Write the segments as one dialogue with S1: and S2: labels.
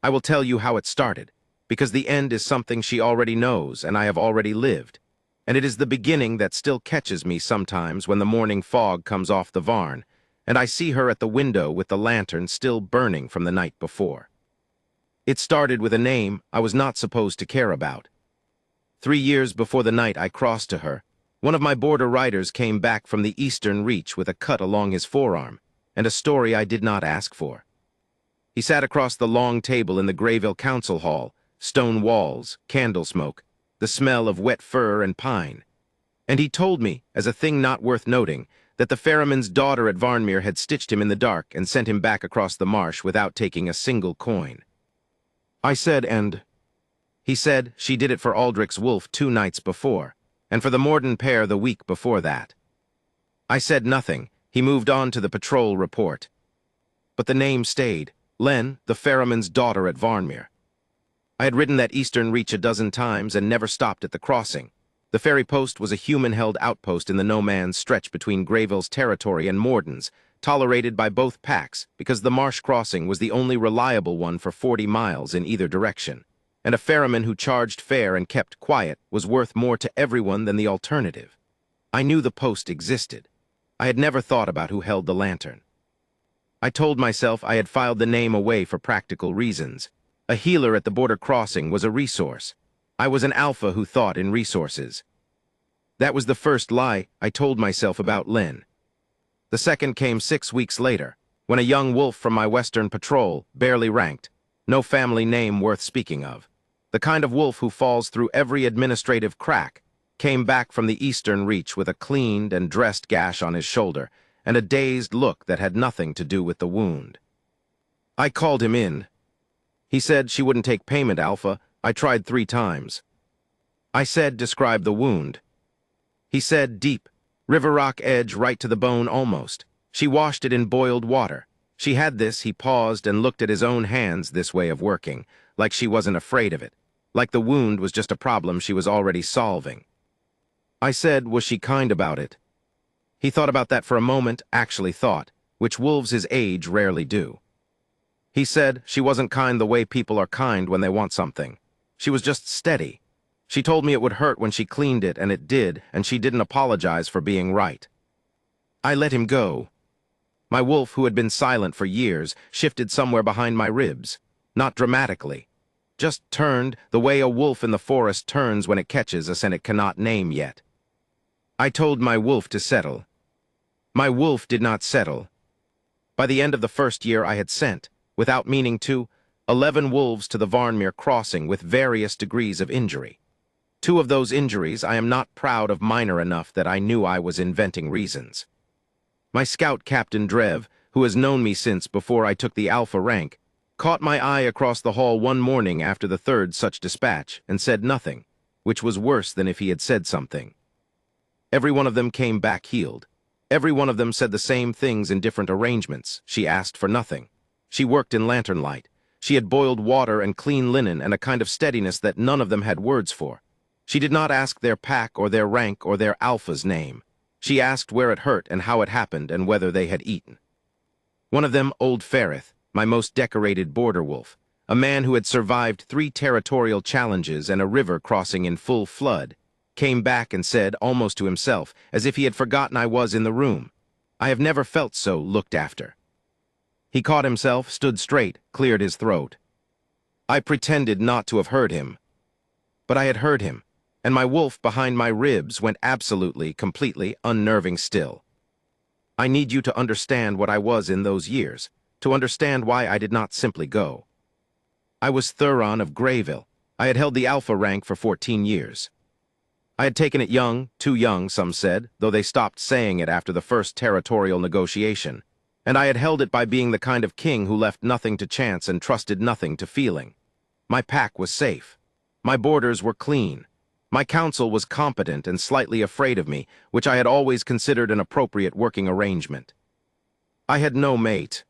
S1: I will tell you how it started, because the end is something she already knows and I have already lived, and it is the beginning that still catches me sometimes when the morning fog comes off the Varn, and I see her at the window with the lantern still burning from the night before. It started with a name I was not supposed to care about. 3 years before the night I crossed to her, one of my border riders came back from the Eastern Reach with a cut along his forearm, and a story I did not ask for. He sat across the long table in the Greyville Council Hall, stone walls, candle smoke, the smell of wet fir and pine. And he told me, as a thing not worth noting, that the ferryman's daughter at Varnmere had stitched him in the dark and sent him back across the marsh without taking a single coin. I said, and... He said she did it for Aldrich's wolf 2 nights before, and for the Morden pair the week before that. I said nothing. He moved on to the patrol report. But the name stayed. Len, the ferryman's daughter at Varnmere. I had ridden that Eastern Reach a dozen times and never stopped at the crossing. The ferry post was a human-held outpost in the no-man's stretch between Greyville's territory and Morden's, tolerated by both packs because the marsh crossing was the only reliable one for 40 miles in either direction, and a ferryman who charged fare and kept quiet was worth more to everyone than the alternative. I knew the post existed. I had never thought about who held the lantern. I told myself I had filed the name away for practical reasons. A healer at the border crossing was a resource. I was an alpha who thought in resources. That was the first lie I told myself about Len. The second came 6 weeks later, when a young wolf from my Western patrol, barely ranked, no family name worth speaking of, the kind of wolf who falls through every administrative crack, came back from the Eastern Reach with a cleaned and dressed gash on his shoulder and a dazed look that had nothing to do with the wound. I called him in. He said she wouldn't take payment, Alpha. I tried 3 times. I said, describe the wound. He said, deep, river rock edge right to the bone almost. She washed it in boiled water. She had this. He paused and looked at his own hands, this way of working, like she wasn't afraid of it, like the wound was just a problem she was already solving. I said, was she kind about it? He thought about that for a moment, actually thought, which wolves his age rarely do. He said she wasn't kind the way people are kind when they want something. She was just steady. She told me it would hurt when she cleaned it, and it did, and she didn't apologize for being right. I let him go. My wolf, who had been silent for years, shifted somewhere behind my ribs. Not dramatically. Just turned the way a wolf in the forest turns when it catches a scent it cannot name yet. I told my wolf to settle. My wolf did not settle. By the end of the first year I had sent, without meaning to, 11 wolves to the Varnmere crossing with various degrees of injury. 2 of those injuries I am not proud of minor enough that I knew I was inventing reasons. My scout Captain Drev, who has known me since before I took the Alpha rank, caught my eye across the hall one morning after the 3rd such dispatch and said nothing, which was worse than if he had said something. Every one of them came back healed. Every one of them said the same things in different arrangements. She asked for nothing. She worked in lantern light. She had boiled water and clean linen and a kind of steadiness that none of them had words for. She did not ask their pack or their rank or their alpha's name. She asked where it hurt and how it happened and whether they had eaten. One of them, Old Ferrith, my most decorated border wolf, a man who had survived 3 territorial challenges and a river crossing in full flood, came back and said, almost to himself, as if he had forgotten I was in the room, I have never felt so looked after. He caught himself, stood straight, cleared his throat. I pretended not to have heard him. But I had heard him, and my wolf behind my ribs went absolutely, completely unnerving still. I need you to understand what I was in those years, to understand why I did not simply go. I was Thuron of Greyville. I had held the Alpha rank for 14 years. I had taken it young, too young, some said, though they stopped saying it after the first territorial negotiation, and I had held it by being the kind of king who left nothing to chance and trusted nothing to feeling. My pack was safe. My borders were clean. My council was competent and slightly afraid of me, which I had always considered an appropriate working arrangement. I had no mate.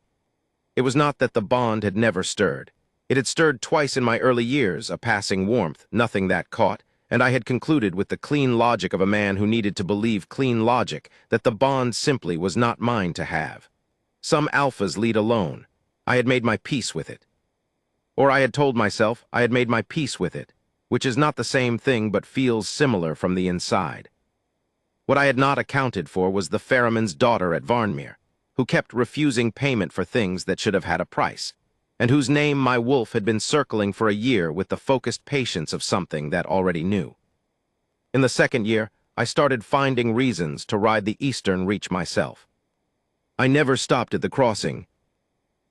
S1: It was not that the bond had never stirred. It had stirred twice in my early years, a passing warmth, nothing that caught, and I had concluded with the clean logic of a man who needed to believe clean logic that the bond simply was not mine to have. Some alphas lead alone. I had made my peace with it. Or I had told myself I had made my peace with it, which is not the same thing but feels similar from the inside. What I had not accounted for was the ferryman's daughter at Varnmere, who kept refusing payment for things that should have had a price, and whose name my wolf had been circling for a year with the focused patience of something that already knew. In the second year, I started finding reasons to ride the eastern reach myself. I never stopped at the crossing.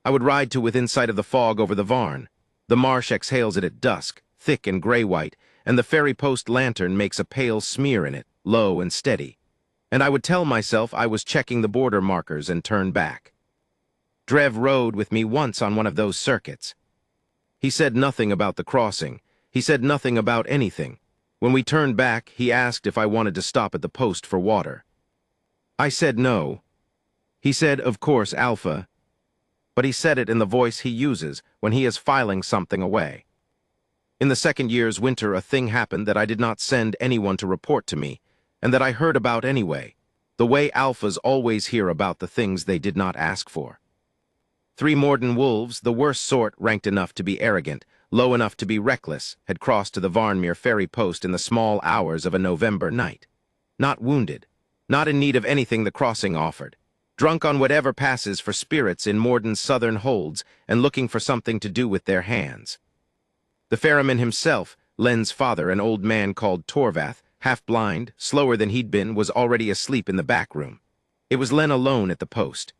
S1: I would ride to within sight of the fog over the Varn. The marsh exhales it at dusk, thick and gray-white, and the ferry post lantern makes a pale smear in it, low and steady. And I would tell myself I was checking the border markers and turn back. Drev rode with me once on one of those circuits. He said nothing about the crossing. He said nothing about anything. When we turned back, he asked if I wanted to stop at the post for water. I said no. He said, of course, Alpha. But he said it in the voice he uses when he is filing something away. In the second year's winter, a thing happened that I did not send anyone to report to me, and that I heard about anyway, the way Alphas always hear about the things they did not ask for. 3 Morden wolves, the worst sort, ranked enough to be arrogant, low enough to be reckless, had crossed to the Varnmere ferry post in the small hours of a November night. Not wounded, not in need of anything the crossing offered, drunk on whatever passes for spirits in Morden's southern holds and looking for something to do with their hands. The ferryman himself, Len's father, an old man called Torvath, half-blind, slower than he'd been, was already asleep in the back room. It was Len alone at the post.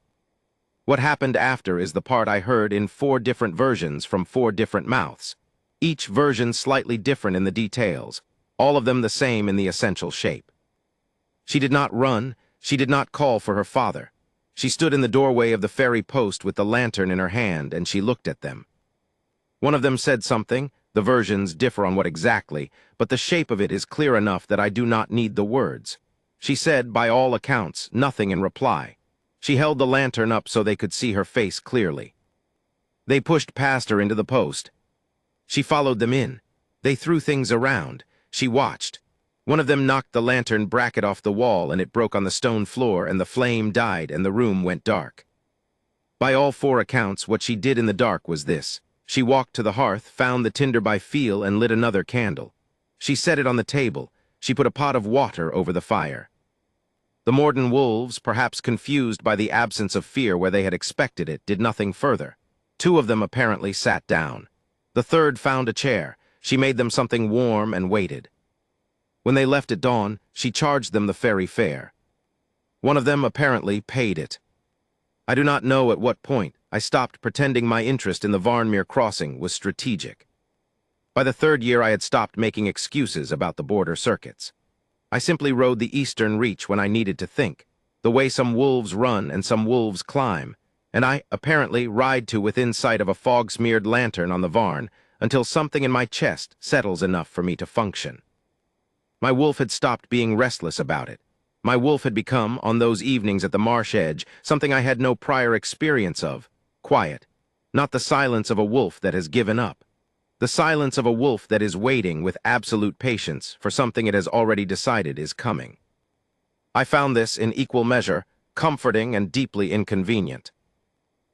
S1: What happened after is the part I heard in 4 different versions from 4 different mouths, each version slightly different in the details, all of them the same in the essential shape. She did not run, she did not call for her father. She stood in the doorway of the ferry post with the lantern in her hand, and she looked at them. One of them said something. The versions differ on what exactly, but the shape of it is clear enough that I do not need the words. She said, by all accounts, nothing in reply. She held the lantern up so they could see her face clearly. They pushed past her into the post. She followed them in. They threw things around. She watched. One of them knocked the lantern bracket off the wall, and it broke on the stone floor, and the flame died, and the room went dark. By all 4 accounts, what she did in the dark was this. She walked to the hearth, found the tinder by feel, and lit another candle. She set it on the table. She put a pot of water over the fire. The Morden wolves, perhaps confused by the absence of fear where they had expected it, did nothing further. 2 of them apparently sat down. The third found a chair. She made them something warm and waited. When they left at dawn, she charged them the ferry fare. One of them apparently paid it. I do not know at what point I stopped pretending my interest in the Varnmere crossing was strategic. By the 3rd year, I had stopped making excuses about the border circuits. I simply rode the eastern reach when I needed to think, the way some wolves run and some wolves climb, and I, apparently, ride to within sight of a fog-smeared lantern on the Varn until something in my chest settles enough for me to function. My wolf had stopped being restless about it. My wolf had become, on those evenings at the marsh edge, something I had no prior experience of. Quiet. Not the silence of a wolf that has given up. The silence of a wolf that is waiting with absolute patience for something it has already decided is coming. I found this, in equal measure, comforting and deeply inconvenient.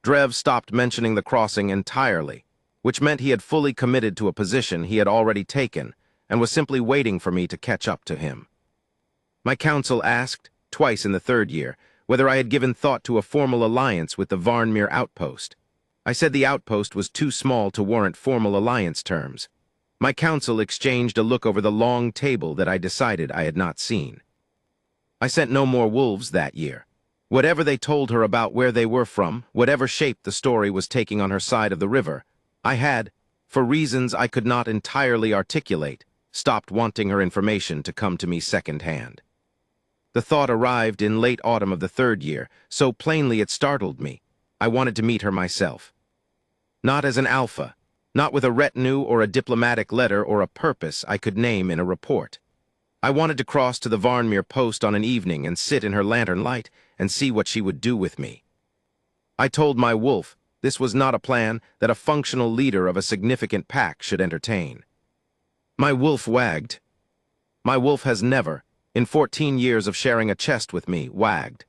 S1: Drev stopped mentioning the crossing entirely, which meant he had fully committed to a position he had already taken and was simply waiting for me to catch up to him. My counsel asked, twice in the 3rd year, whether I had given thought to a formal alliance with the Varnmere outpost. I said the outpost was too small to warrant formal alliance terms. My counsel exchanged a look over the long table that I decided I had not seen. I sent no more wolves that year. Whatever they told her about where they were from, whatever shape the story was taking on her side of the river, I had, for reasons I could not entirely articulate, stopped wanting her information to come to me second-hand. The thought arrived in late autumn of the 3rd year, so plainly it startled me. I wanted to meet her myself. Not as an alpha, not with a retinue or a diplomatic letter or a purpose I could name in a report. I wanted to cross to the Varnmere post on an evening and sit in her lantern light and see what she would do with me. I told my wolf this was not a plan that a functional leader of a significant pack should entertain. My wolf wagged. My wolf has never, in 14 years of sharing a chest with me, wagged.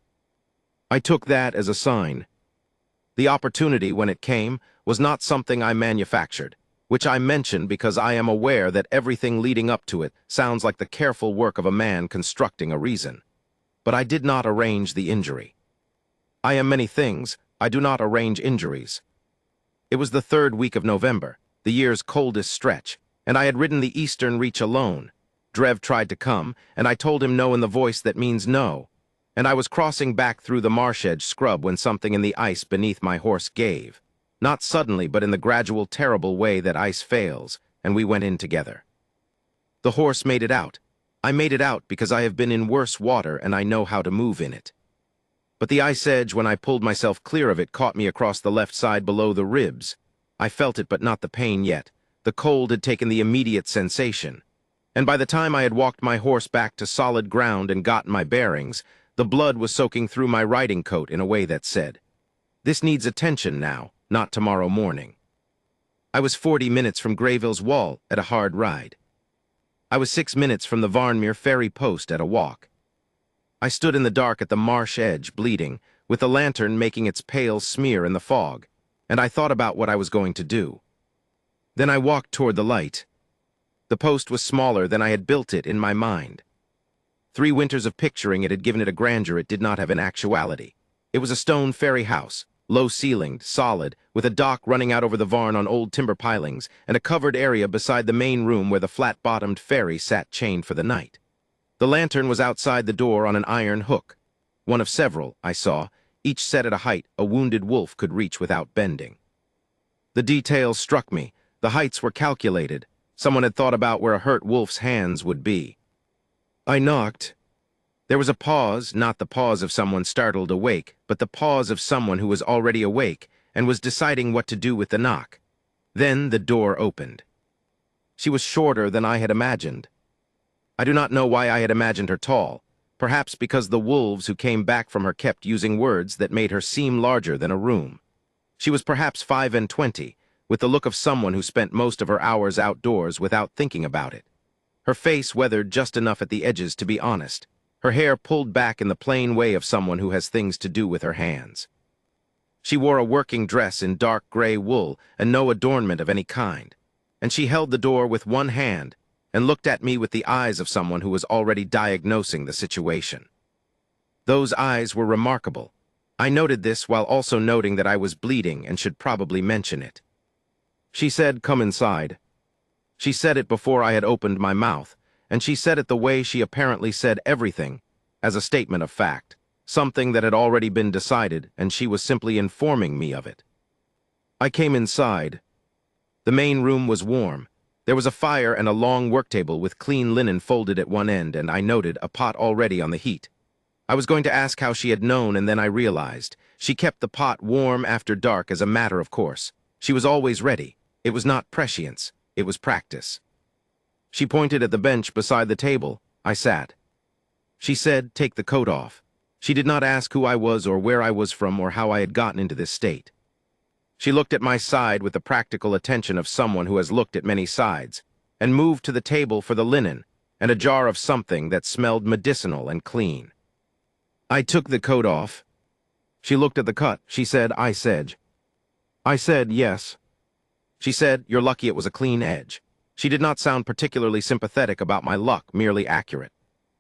S1: I took that as a sign. The opportunity, when it came, was not something I manufactured, which I mention because I am aware that everything leading up to it sounds like the careful work of a man constructing a reason. But I did not arrange the injury. I am many things, I do not arrange injuries. It was the 3rd week of November, the year's coldest stretch, and I had ridden the eastern reach alone. Drev tried to come, and I told him no in the voice that means no, and I was crossing back through the marsh-edge scrub when something in the ice beneath my horse gave. Not suddenly, but in the gradual, terrible way that ice fails, and we went in together. The horse made it out. I made it out because I have been in worse water and I know how to move in it. But the ice edge, when I pulled myself clear of it, caught me across the left side below the ribs. I felt it, but not the pain yet. The cold had taken the immediate sensation. And by the time I had walked my horse back to solid ground and gotten my bearings, the blood was soaking through my riding coat in a way that said, "This needs attention now, not tomorrow morning." I was 40 minutes from Greyville's wall at a hard ride. I was 6 minutes from the Varnmere ferry post at a walk. I stood in the dark at the marsh edge, bleeding, with the lantern making its pale smear in the fog, and I thought about what I was going to do. Then I walked toward the light. The post was smaller than I had built it in my mind. 3 winters of picturing it had given it a grandeur it did not have in actuality. It was a stone ferry house, low-ceilinged, solid, with a dock running out over the Varn on old timber pilings, and a covered area beside the main room where the flat-bottomed ferry sat chained for the night. The lantern was outside the door on an iron hook, one of several, I saw, each set at a height a wounded wolf could reach without bending. The details struck me. The heights were calculated. Someone had thought about where a hurt wolf's hands would be. I knocked. There was a pause, not the pause of someone startled awake, but the pause of someone who was already awake and was deciding what to do with the knock. Then the door opened. She was shorter than I had imagined. I do not know why I had imagined her tall, perhaps because the wolves who came back from her kept using words that made her seem larger than a room. She was perhaps 25, with the look of someone who spent most of her hours outdoors without thinking about it. Her face weathered just enough at the edges to be honest, her hair pulled back in the plain way of someone who has things to do with her hands. She wore a working dress in dark gray wool and no adornment of any kind, and she held the door with one hand and looked at me with the eyes of someone who was already diagnosing the situation. Those eyes were remarkable. I noted this while also noting that I was bleeding and should probably mention it. She said, "Come inside." She said it before I had opened my mouth, and she said it the way she apparently said everything, as a statement of fact, something that had already been decided, and she was simply informing me of it. I came inside. The main room was warm. There was a fire and a long work table with clean linen folded at one end, and I noted a pot already on the heat. I was going to ask how she had known, and then I realized. She kept the pot warm after dark as a matter of course. She was always ready. It was not prescience. It was practice. She pointed at the bench beside the table. I sat. She said, "Take the coat off." She did not ask who I was or where I was from or how I had gotten into this state. She looked at my side with the practical attention of someone who has looked at many sides, and moved to the table for the linen and a jar of something that smelled medicinal and clean. I took the coat off. She looked at the cut. She said, "I said." I said, "Yes." She said, "You're lucky it was a clean edge." She did not sound particularly sympathetic about my luck, merely accurate.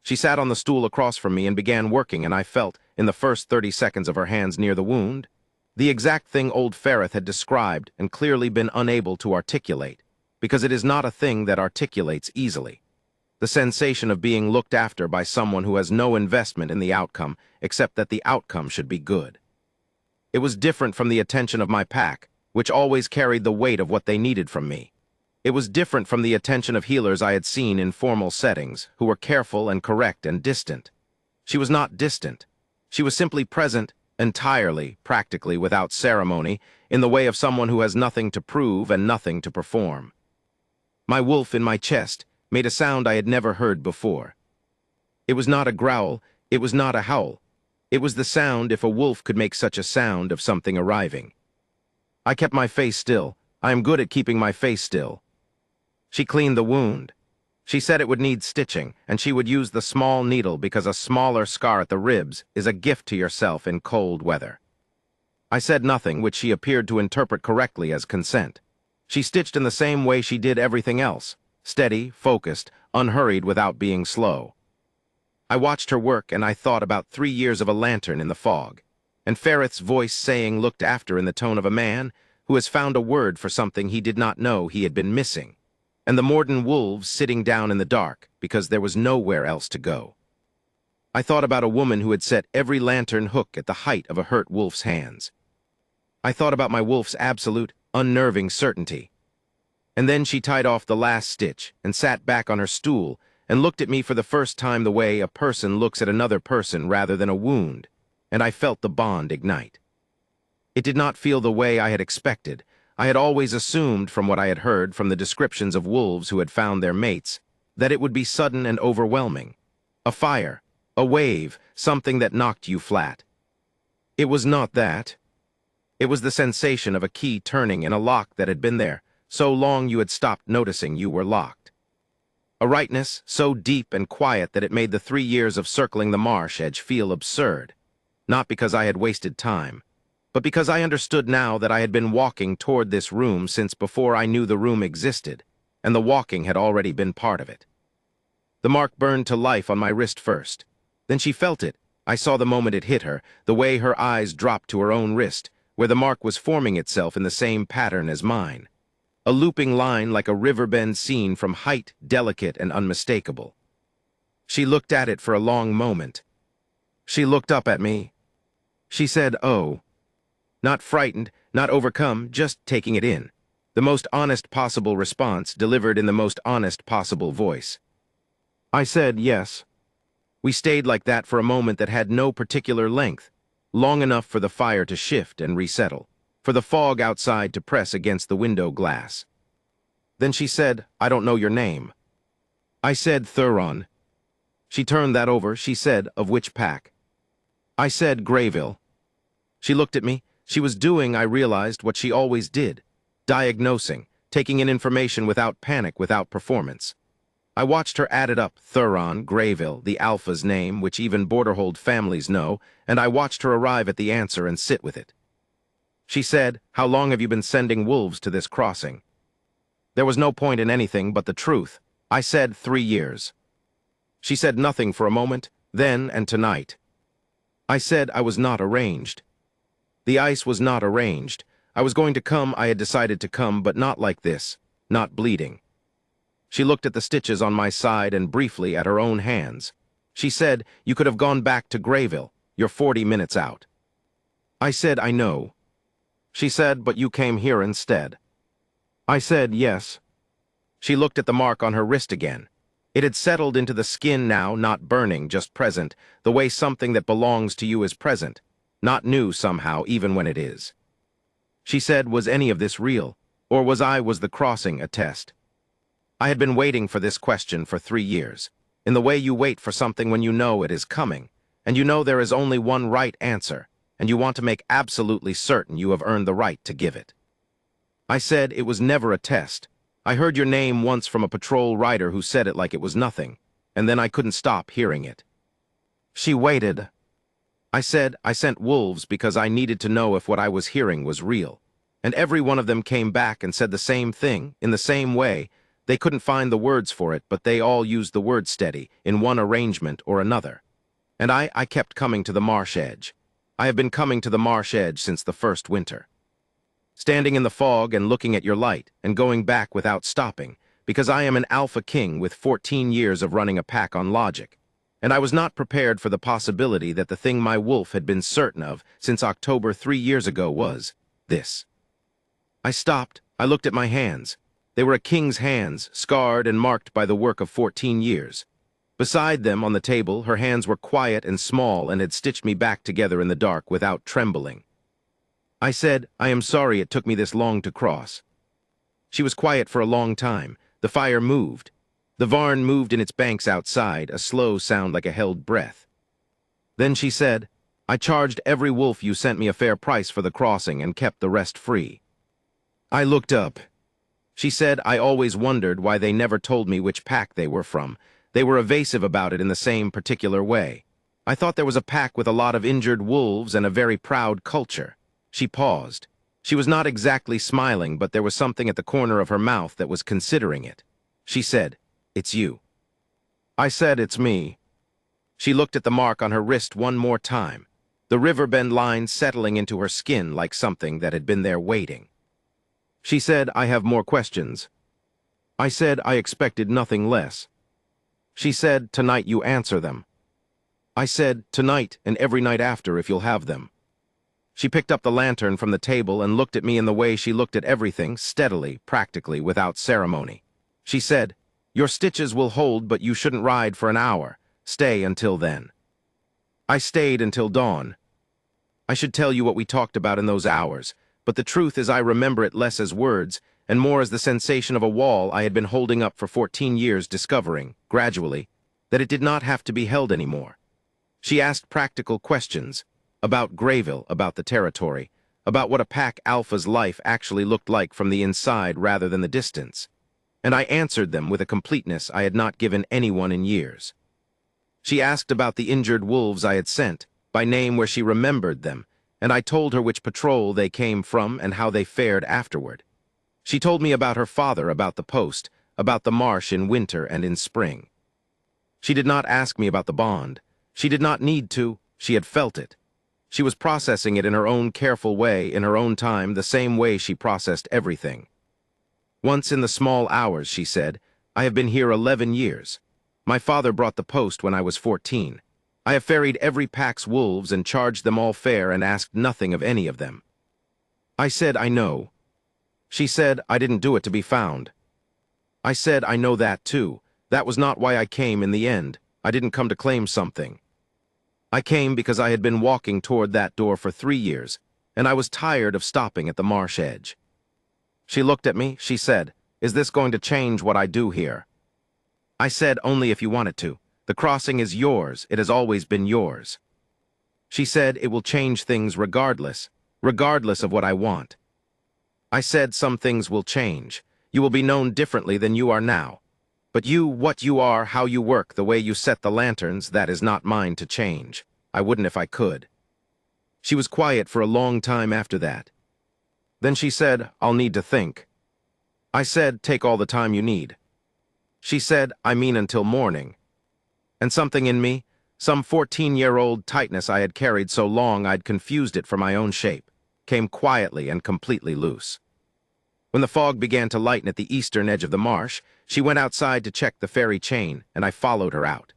S1: She sat on the stool across from me and began working, and I felt, in the first 30 seconds of her hands near the wound, the exact thing old Ferreth had described and clearly been unable to articulate, because it is not a thing that articulates easily. The sensation of being looked after by someone who has no investment in the outcome except that the outcome should be good. It was different from the attention of my pack, which always carried the weight of what they needed from me. It was different from the attention of healers I had seen in formal settings, who were careful and correct and distant. She was not distant. She was simply present, entirely, practically, without ceremony, in the way of someone who has nothing to prove and nothing to perform. My wolf in my chest made a sound I had never heard before. It was not a growl, it was not a howl. It was the sound, if a wolf could make such a sound, of something arriving. I kept my face still. I am good at keeping my face still. She cleaned the wound. She said it would need stitching, and she would use the small needle because a smaller scar at the ribs is a gift to yourself in cold weather. I said nothing, which she appeared to interpret correctly as consent. She stitched in the same way she did everything else, steady, focused, unhurried without being slow. I watched her work, and I thought about 3 years of a lantern in the fog, and Ferreth's voice saying looked after in the tone of a man who has found a word for something he did not know he had been missing, and the Morden wolves sitting down in the dark because there was nowhere else to go. I thought about a woman who had set every lantern hook at the height of a hurt wolf's hands. I thought about my wolf's absolute, unnerving certainty. And then she tied off the last stitch and sat back on her stool and looked at me for the first time the way a person looks at another person rather than a wound, and I felt the bond ignite. It did not feel the way I had expected. I had always assumed from what I had heard from the descriptions of wolves who had found their mates that it would be sudden and overwhelming. A fire, a wave, something that knocked you flat. It was not that. It was the sensation of a key turning in a lock that had been there so long you had stopped noticing you were locked. A rightness so deep and quiet that it made the 3 years of circling the marsh edge feel absurd, not because I had wasted time, but because I understood now that I had been walking toward this room since before I knew the room existed, and the walking had already been part of it. The mark burned to life on my wrist first. Then she felt it. I saw the moment it hit her, the way her eyes dropped to her own wrist, where the mark was forming itself in the same pattern as mine. A looping line like a river bend seen from height, delicate and unmistakable. She looked at it for a long moment. She looked up at me. She said, "Oh." Not frightened, not overcome, just taking it in. The most honest possible response delivered in the most honest possible voice. I said, "Yes." We stayed like that for a moment that had no particular length, long enough for the fire to shift and resettle, for the fog outside to press against the window glass. Then she said, "I don't know your name." I said, "Thuron." She turned that over. She said, "Of which pack?" I said, "Greyville." She looked at me. She was doing, I realized, what she always did, diagnosing, taking in information without panic, without performance. I watched her add it up, Thuron, Greyville, the Alpha's name, which even Borderhold families know, and I watched her arrive at the answer and sit with it. She said, "How long have you been sending wolves to this crossing?" There was no point in anything but the truth. I said, 3 years. She said nothing for a moment, then and tonight. I said I was not arranged. The ice was not arranged. I was going to come, I had decided to come, but not like this, not bleeding. She looked at the stitches on my side and briefly at her own hands. She said, "You could have gone back to Greyville. You're 40 minutes out." I said, "I know." She said, "But you came here instead." I said, "Yes." She looked at the mark on her wrist again. It had settled into the skin now, not burning, just present, the way something that belongs to you is present, not new somehow, even when it is. She said, "Was any of this real? Or was the crossing a test?" I had been waiting for this question for 3 years, in the way you wait for something when you know it is coming, and you know there is only one right answer, and you want to make absolutely certain you have earned the right to give it. I said, "It was never a test. I heard your name once from a patrol rider who said it like it was nothing, and then I couldn't stop hearing it." She waited. I said, "I sent wolves because I needed to know if what I was hearing was real, and every one of them came back and said the same thing, in the same way. They couldn't find the words for it, but they all used the word steady, in one arrangement or another. And I kept coming to the marsh edge. I have been coming to the marsh edge since the first winter. Standing in the fog and looking at your light and going back without stopping, because I am an alpha king with 14 years of running a pack on logic, and I was not prepared for the possibility that the thing my wolf had been certain of since October 3 years ago was this. I stopped. I looked at my hands. They were a king's hands, scarred and marked by the work of 14 years. Beside them on the table, her hands were quiet and small and had stitched me back together in the dark without trembling. I said, "I am sorry it took me this long to cross." She was quiet for a long time. The fire moved. The Varn moved in its banks outside, a slow sound like a held breath. Then she said, "I charged every wolf you sent me a fair price for the crossing and kept the rest free." I looked up. She said, "I always wondered why they never told me which pack they were from. They were evasive about it in the same particular way. I thought there was a pack with a lot of injured wolves and a very proud culture." She paused. She was not exactly smiling, but there was something at the corner of her mouth that was considering it. She said, "It's you." I said, "It's me." She looked at the mark on her wrist one more time, the riverbend line settling into her skin like something that had been there waiting. She said, "I have more questions." I said, "I expected nothing less." She said, "Tonight you answer them." I said, "Tonight and every night after if you'll have them." She picked up the lantern from the table and looked at me in the way she looked at everything, steadily, practically, without ceremony. She said, "Your stitches will hold, but you shouldn't ride for an hour. Stay until then." I stayed until dawn. I should tell you what we talked about in those hours, but the truth is I remember it less as words and more as the sensation of a wall I had been holding up for 14 years, discovering, gradually, that it did not have to be held anymore. She asked practical questions about Grayville, about the territory, about what a pack alpha's life actually looked like from the inside rather than the distance, and I answered them with a completeness I had not given anyone in years. She asked about the injured wolves I had sent, by name where she remembered them, and I told her which patrol they came from and how they fared afterward. She told me about her father, about the post, about the marsh in winter and in spring. She did not ask me about the bond. She did not need to. She had felt it. She was processing it in her own careful way, in her own time, the same way she processed everything. Once in the small hours, she said, "I have been here 11 years. My father brought the post when I was 14. I have ferried every pack's wolves and charged them all fair and asked nothing of any of them." I said, "I know." She said, "I didn't do it to be found." I said, "I know that too. That was not why I came in the end. I didn't come to claim something. I came because I had been walking toward that door for 3 years, and I was tired of stopping at the marsh edge." She looked at me. She said, "Is this going to change what I do here?" I said, "Only if you want it to. The crossing is yours. It has always been yours." She said, "It will change things regardless of what I want." I said, "Some things will change. You will be known differently than you are now. But you, what you are, how you work, the way you set the lanterns, that is not mine to change. I wouldn't if I could." She was quiet for a long time after that. Then she said, "I'll need to think." I said, "Take all the time you need." She said, "I mean until morning." And something in me, some 14-year-old tightness I had carried so long I'd confused it for my own shape, came quietly and completely loose. When the fog began to lighten at the eastern edge of the marsh, she went outside to check the ferry chain, and I followed her out.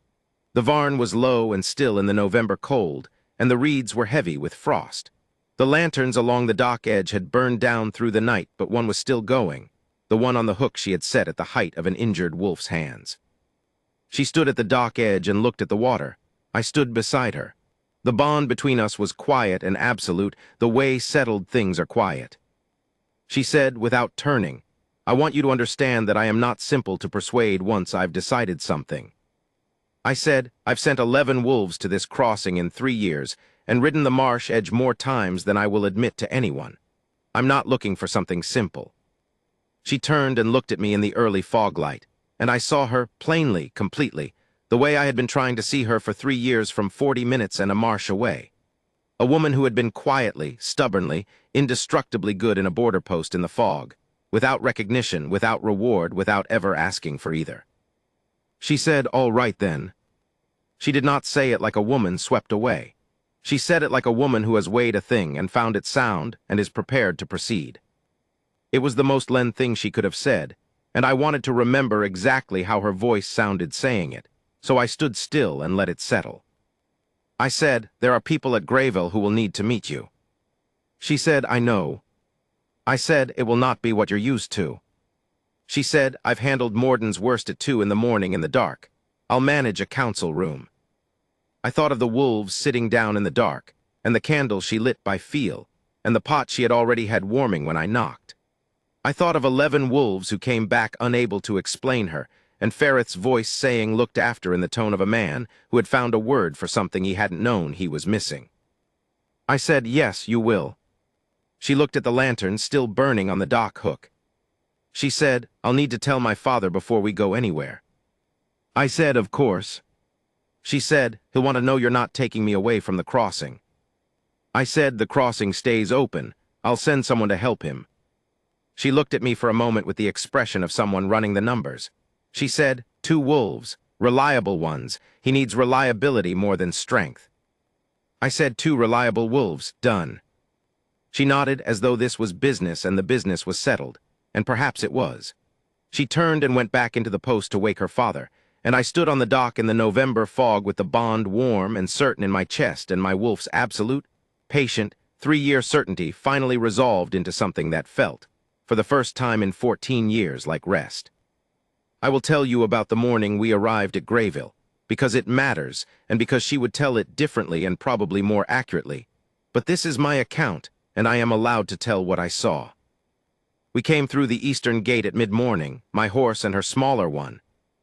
S1: The Varn was low and still in the November cold, and the reeds were heavy with frost. The lanterns along the dock edge had burned down through the night, but one was still going, the one on the hook she had set at the height of an injured wolf's hands. She stood at the dock edge and looked at the water. I stood beside her. The bond between us was quiet and absolute, the way settled things are quiet. She said, without turning, "I want you to understand that I am not simple to persuade once I've decided something." I said, "I've sent 11 wolves to this crossing in 3 years and ridden the marsh edge more times than I will admit to anyone. I'm not looking for something simple." She turned and looked at me in the early fog light, and I saw her plainly, completely, the way I had been trying to see her for 3 years from 40 minutes and a marsh away. A woman who had been quietly, stubbornly, indestructibly good in a border post in the fog, without recognition, without reward, without ever asking for either. She said, "All right then." She did not say it like a woman swept away. She said it like a woman who has weighed a thing and found it sound and is prepared to proceed. It was the most Len thing she could have said, and I wanted to remember exactly how her voice sounded saying it, so I stood still and let it settle. I said, "There are people at Grayville who will need to meet you." She said, "I know." I said, "It will not be what you're used to." She said, "I've handled Morden's worst at 2 in the morning in the dark. I'll manage a council room." I thought of the wolves sitting down in the dark, and the candle she lit by feel, and the pot she had already had warming when I knocked. I thought of 11 wolves who came back unable to explain her, and Ferreth's voice saying looked after in the tone of a man who had found a word for something he hadn't known he was missing. I said, "Yes, you will." She looked at the lantern still burning on the dock hook. She said, "I'll need to tell my father before we go anywhere." I said, "Of course." She said, "He'll want to know you're not taking me away from the crossing." I said, the crossing stays open. I'll send someone to help him. She looked at me for a moment with the expression of someone running the numbers. She said, 2 wolves, reliable ones. He needs reliability more than strength. I said, 2 reliable wolves, done. She nodded as though this was business and the business was settled, and perhaps it was. She turned and went back into the post to wake her father, and I stood on the dock in the November fog with the bond warm and certain in my chest and my wolf's absolute, patient, 3-year certainty finally resolved into something that felt, for the first time in 14 years, like rest. I will tell you about the morning we arrived at Grayville, because it matters, and because she would tell it differently and probably more accurately. But this is my account, and I am allowed to tell what I saw. We came through the eastern gate at mid-morning, my horse and her smaller one.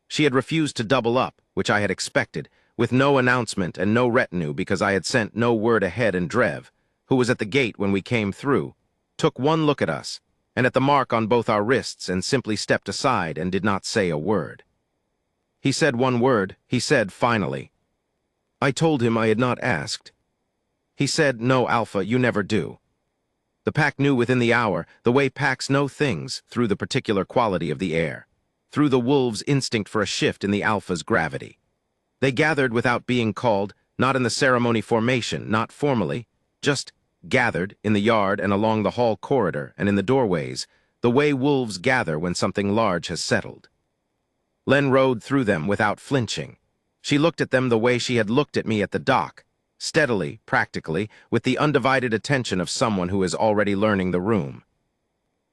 S1: She had refused to double up, which I had expected, with no announcement and no retinue because I had sent no word ahead, and Drev, who was at the gate when we came through, took one look at us, and at the mark on both our wrists, and simply stepped aside and did not say a word. He said one word. He said, finally. I told him I had not asked. He said, no, Alpha, you never do. The pack knew within the hour, the way packs know things, through the particular quality of the air, through the wolves' instinct for a shift in the Alpha's gravity. They gathered without being called, not in the ceremony formation, not formally, just gathered in the yard and along the hall corridor and in the doorways, the way wolves gather when something large has settled. Len rode through them without flinching. She looked at them the way she had looked at me at the dock, steadily, practically, with the undivided attention of someone who is already learning the room.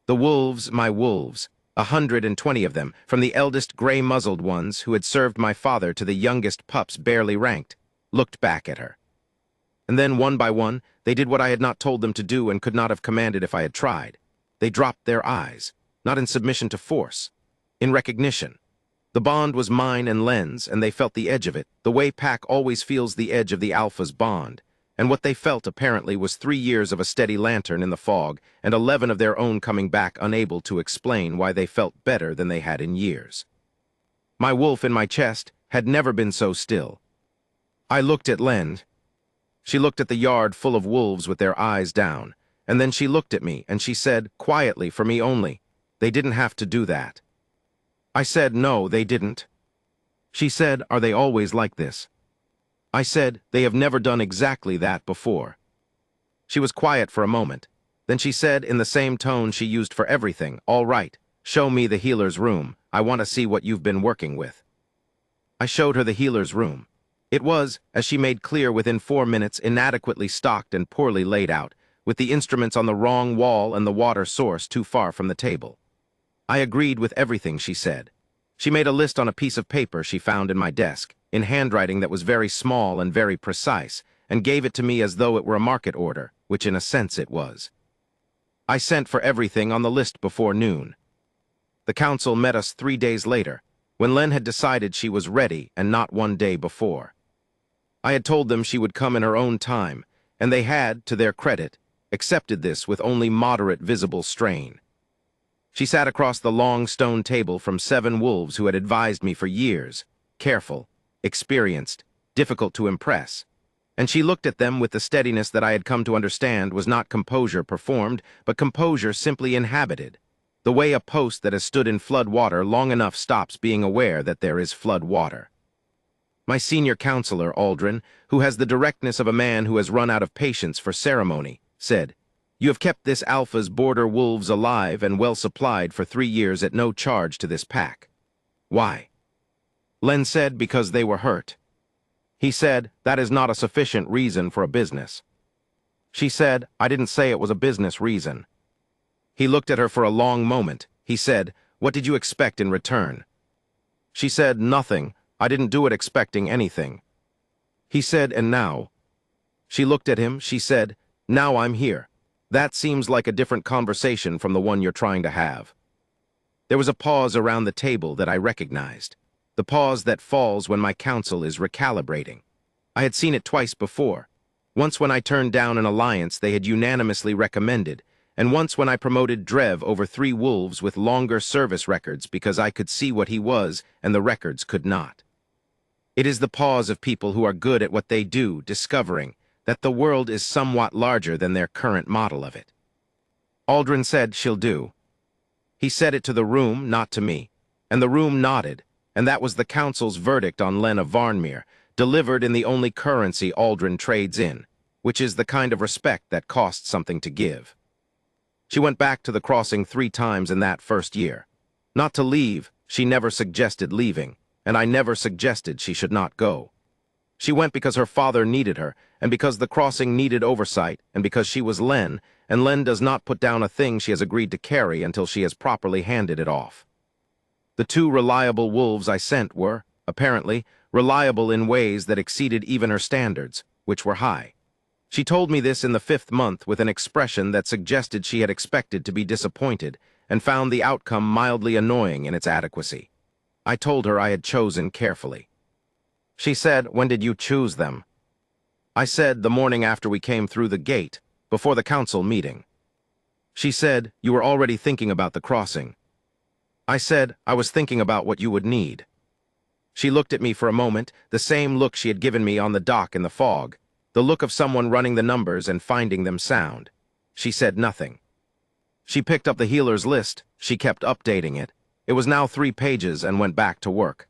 S1: The wolves, my wolves, 120 of them, from the eldest gray-muzzled ones who had served my father to the youngest pups barely ranked, looked back at her. And then, one by one, they did what I had not told them to do and could not have commanded if I had tried. They dropped their eyes, not in submission to force, in recognition. The bond was mine and Len's, and they felt the edge of it, the way pack always feels the edge of the Alpha's bond. And what they felt, apparently, was 3 years of a steady lantern in the fog, and 11 of their own coming back unable to explain why they felt better than they had in years. My wolf in my chest had never been so still. I looked at Len. She looked at the yard full of wolves with their eyes down, and then she looked at me, and she said, quietly, for me only, they didn't have to do that. I said, no, they didn't. She said, are they always like this? I said, they have never done exactly that before. She was quiet for a moment. Then she said, in the same tone she used for everything, all right, show me the healer's room. I want to see what you've been working with. I showed her the healer's room. It was, as she made clear within 4 minutes, inadequately stocked and poorly laid out, with the instruments on the wrong wall and the water source too far from the table. I agreed with everything she said. She made a list on a piece of paper she found in my desk, in handwriting that was very small and very precise, and gave it to me as though it were a market order, which in a sense it was. I sent for everything on the list before noon. The council met us 3 days later, when Len had decided she was ready and not 1 day before. I had told them she would come in her own time, and they had, to their credit, accepted this with only moderate visible strain. She sat across the long stone table from 7 wolves who had advised me for years, careful, experienced, difficult to impress, and she looked at them with the steadiness that I had come to understand was not composure performed, but composure simply inhabited, the way a post that has stood in flood water long enough stops being aware that there is flood water. My senior counselor, Aldrin, who has the directness of a man who has run out of patience for ceremony, said, you have kept this Alpha's border wolves alive and well supplied for 3 years at no charge to this pack. Why? Len said, because they were hurt. He said, that is not a sufficient reason for a business. She said, I didn't say it was a business reason. He looked at her for a long moment. He said, what did you expect in return? She said, nothing. I didn't do it expecting anything. He said, and now? She looked at him. She said, now I'm here. That seems like a different conversation from the one you're trying to have. There was a pause around the table that I recognized, the pause that falls when my counsel is recalibrating. I had seen it twice before. Once when I turned down an alliance they had unanimously recommended, and once when I promoted Drev over 3 wolves with longer service records because I could see what he was and the records could not. It is the pause of people who are good at what they do, discovering, that the world is somewhat larger than their current model of it. Aldrin said, "She'll do." He said it to the room, not to me, and the room nodded, and that was the council's verdict on Lena Varnmere, delivered in the only currency Aldrin trades in, which is the kind of respect that costs something to give. She went back to the crossing 3 times in that first year. Not to leave, she never suggested leaving, and I never suggested she should not go. She went because her father needed her, and because the crossing needed oversight, and because she was Len, and Len does not put down a thing she has agreed to carry until she has properly handed it off. The 2 reliable wolves I sent were, apparently, reliable in ways that exceeded even her standards, which were high. She told me this in the 5th month with an expression that suggested she had expected to be disappointed and found the outcome mildly annoying in its adequacy. I told her I had chosen carefully. She said, "When did you choose them?" I said, "The morning after we came through the gate, before the council meeting." She said, "You were already thinking about the crossing." I said, "I was thinking about what you would need." She looked at me for a moment, the same look she had given me on the dock in the fog, the look of someone running the numbers and finding them sound. She said nothing. She picked up the healer's list. She kept updating it. It was now 3 pages and went back to work.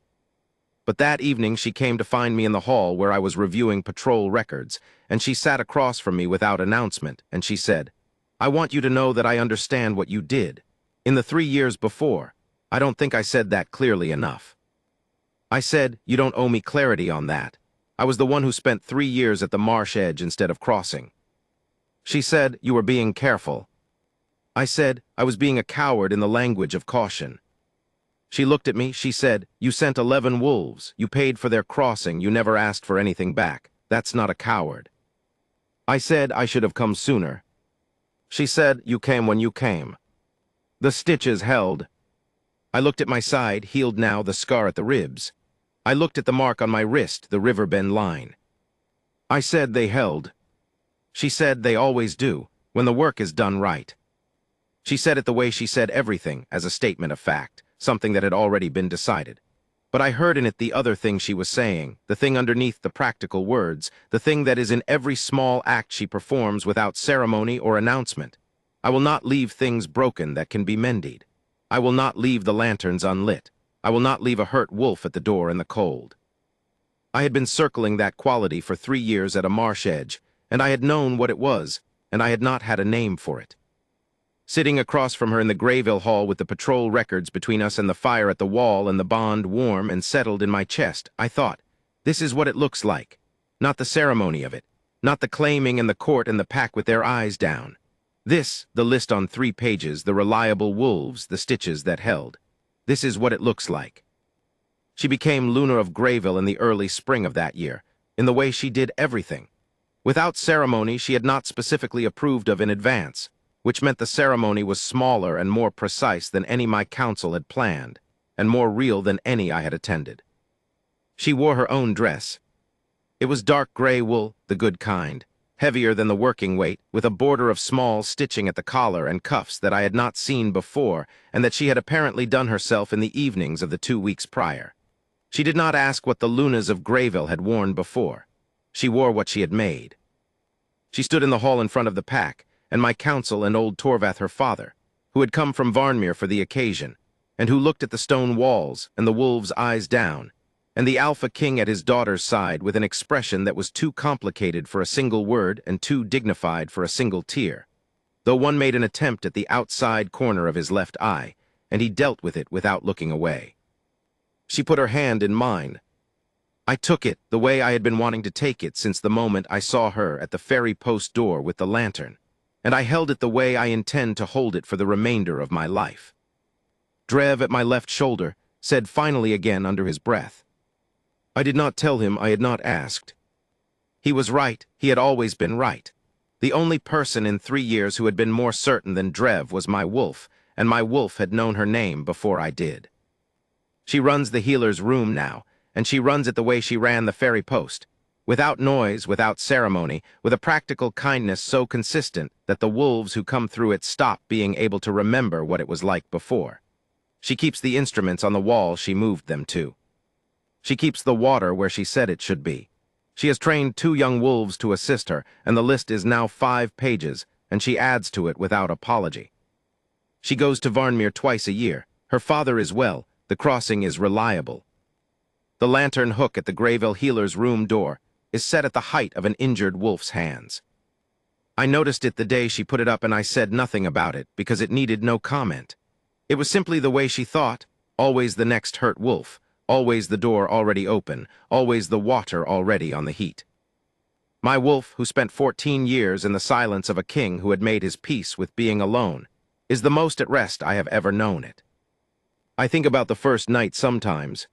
S1: But that evening she came to find me in the hall where I was reviewing patrol records, and she sat across from me without announcement, and she said, "I want you to know that I understand what you did. In the 3 years before, I don't think I said that clearly enough." I said, "You don't owe me clarity on that. I was the one who spent 3 years at the marsh edge instead of crossing." She said, "You were being careful." I said, "I was being a coward in the language of caution." She looked at me, she said, "You sent 11 wolves, you paid for their crossing, you never asked for anything back. That's not a coward." I said, "I should have come sooner." She said, "You came when you came." The stitches held. I looked at my side, healed now, the scar at the ribs. I looked at the mark on my wrist, the riverbend line. I said they held. She said they always do, when the work is done right. She said it the way she said everything, as a statement of fact, something that had already been decided. But I heard in it the other thing she was saying, the thing underneath the practical words, the thing that is in every small act she performs without ceremony or announcement. I will not leave things broken that can be mended. I will not leave the lanterns unlit. I will not leave a hurt wolf at the door in the cold. I had been circling that quality for 3 years at a marsh edge, and I had known what it was, and I had not had a name for it. Sitting across from her in the Grayville Hall with the patrol records between us and the fire at the wall and the bond warm and settled in my chest, I thought, this is what it looks like. Not the ceremony of it, not the claiming and the court and the pack with their eyes down. This, the list on 3 pages, the reliable wolves, the stitches that held. This is what it looks like. She became Luna of Grayville in the early spring of that year, in the way she did everything. Without ceremony she had not specifically approved of in advance, which meant the ceremony was smaller and more precise than any my council had planned, and more real than any I had attended. She wore her own dress. It was dark gray wool, the good kind, heavier than the working weight, with a border of small stitching at the collar and cuffs that I had not seen before, and that she had apparently done herself in the evenings of the 2 weeks prior. She did not ask what the Lunas of Grayville had worn before. She wore what she had made. She stood in the hall in front of the pack, and my counsel and old Torvath her father, who had come from Varnmere for the occasion, and who looked at the stone walls and the wolves' eyes down, and the Alpha King at his daughter's side with an expression that was too complicated for a single word and too dignified for a single tear, though one made an attempt at the outside corner of his left eye, and he dealt with it without looking away. She put her hand in mine. I took it the way I had been wanting to take it since the moment I saw her at the ferry post door with the lantern, and I held it the way I intend to hold it for the remainder of my life. Drev at my left shoulder said finally again under his breath, I did not tell him I had not asked. He was right, he had always been right. The only person in 3 years who had been more certain than Drev was my wolf, and my wolf had known her name before I did. She runs the healer's room now, and she runs it the way she ran the ferry post, without noise, without ceremony, with a practical kindness so consistent that the wolves who come through it stop being able to remember what it was like before. She keeps the instruments on the wall she moved them to. She keeps the water where she said it should be. She has trained 2 young wolves to assist her, and the list is now 5 pages, and she adds to it without apology. She goes to Varnmere twice a year. Her father is well. The crossing is reliable. The lantern hook at the Greyville healer's room door is set at the height of an injured wolf's hands. I noticed it the day she put it up, and I said nothing about it because it needed no comment. It was simply the way she thought, always the next hurt wolf, always the door already open, always the water already on the heat. My wolf, who spent 14 years in the silence of a king who had made his peace with being alone, is the most at rest I have ever known it. I think about the first night sometimes.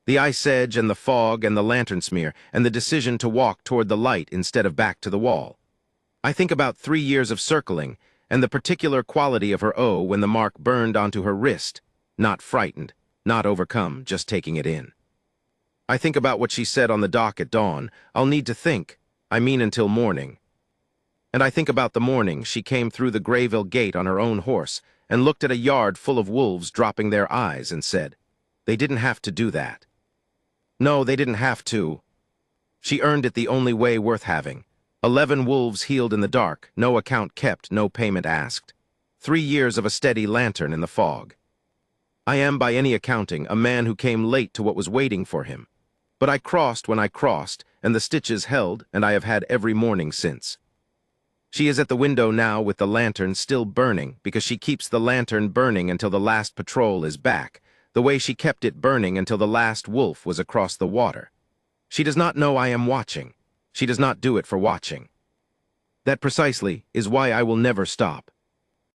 S1: The ice edge and the fog and the lantern smear and the decision to walk toward the light instead of back to the wall. I think about 3 years of circling and the particular quality of her O when the mark burned onto her wrist, not frightened, not overcome, just taking it in. I think about what she said on the dock at dawn, "I'll need to think, I mean until morning." And I think about the morning she came through the Greyville gate on her own horse and looked at a yard full of wolves dropping their eyes and said, "They didn't have to do that." No, they didn't have to. She earned it the only way worth having. 11 wolves healed in the dark, no account kept, no payment asked. 3 years of a steady lantern in the fog. I am, by any accounting, a man who came late to what was waiting for him. But I crossed when I crossed, and the stitches held, and I have had every morning since. She is at the window now with the lantern still burning, because she keeps the lantern burning until the last patrol is back, the way she kept it burning until the last wolf was across the water. She does not know I am watching. She does not do it for watching. That precisely is why I will never stop.